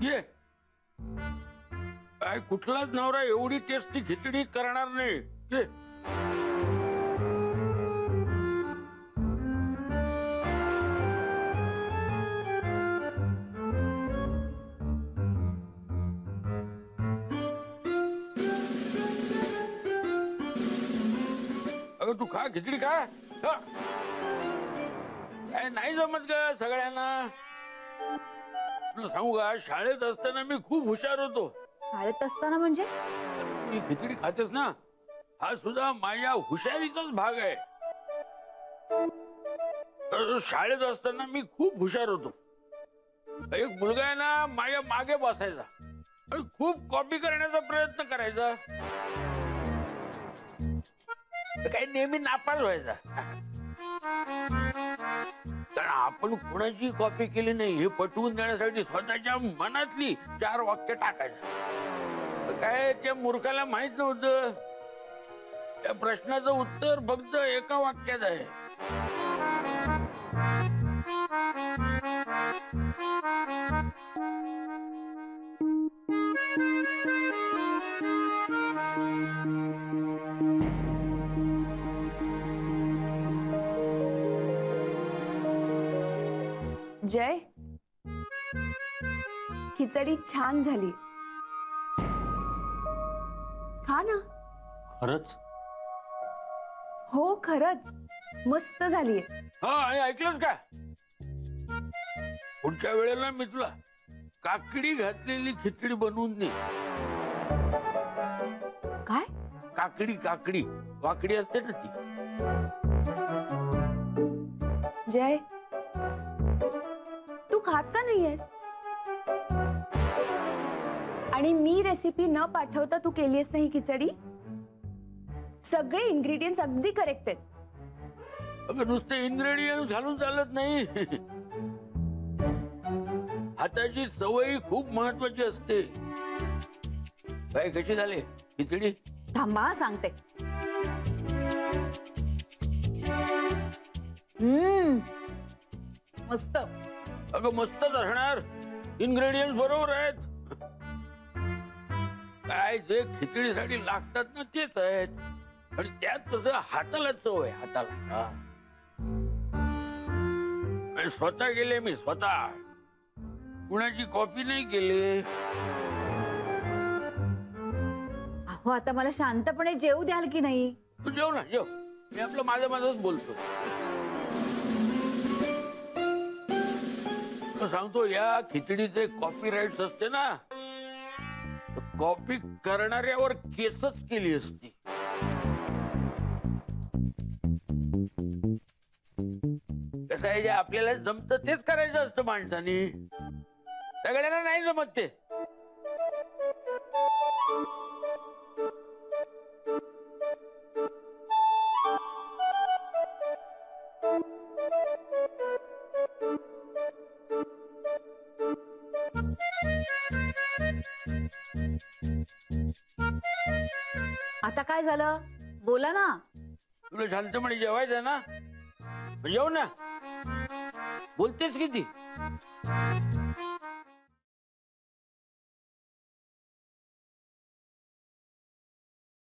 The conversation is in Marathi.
ये काय कुठलाच नवरा एवढी टेस्टी खिचडी करणार नाही. ये अगं तू खा खिचडी खा. काय नाही जमत ग सगळ्यांना. तुला सांगू का शाळेत असताना मी खूप हुशार होतो. शाळेत असताना म्हणजे? ही खिचडी खातेस ना हा सुद्धा माझ्या हुशारीचाच भाग आहे. शाळेत असताना मी खूप हुशार होतो. एक मुलगा आहे ना माझ्या मागे बसायचा आणि खूप कॉपी करण्याचा प्रयत्न करायचा. काही नेहमी नापास व्हायचा. कारण आपण कोणाची कॉपी केली नाही हे पटवून देण्यासाठी स्वतःच्या मनातली 4 वाक्य टाकायचं. काय त्या मूर्खाला माहित नव्हतं त्या प्रश्नाचं उत्तर फक्त एका वाक्यात आहे. जय, खिचडी छान झाली. खा ना. खरंच? हो खरंच मस्त झालीये. हा आणि ऐकलंस का पुढच्या वेळेला मी तुला काकडी घातलेली खिचडी बनवून दे. काय? काकडी काकडी वाकडी असते ना ती. जय तू खात का नाहीयेस? आणि मी रेसिपी न पाठवता तू केलीयस नाही खिचडी? सगळे इन्ग्रेडियंट्स अगदी करेक्ट आहेत. अगं नुसते इन्ग्रेडियंट घालून चालत नाही. हाताची सवय खूप महत्वाची असते. काय कशी झाली खिचडी? थांबा सांगते. मस्त. अगं मस्तच असणार. इन्ग्रेडियंट बरोबर आहेत. काय जे खिचडीसाठी लागतात ना तेच आहेत. आणि त्यात तसं हाताला चव आहे हाताला. आणि स्वतः गेले मी स्वतः. कुणाची कॉपी नाही केली. अहो आता मला शांतपणे जेवू द्याल की नाही? तू जेव ना जेव. मी आपलं माझंच बोलतो. सांगतो या खिचडीचे कॉपीराइट्स असते ना कॉपी करणाऱ्यावर केसच केली असती. कसं आहे जे आपल्याला जमत तेच करायचं असतं माणसानी. सगळ्यांना नाही जमत ते. आता काय झालं बोला ना. तुला शांतपणे जेवायचं ना जेव ना. बोलतेस किती?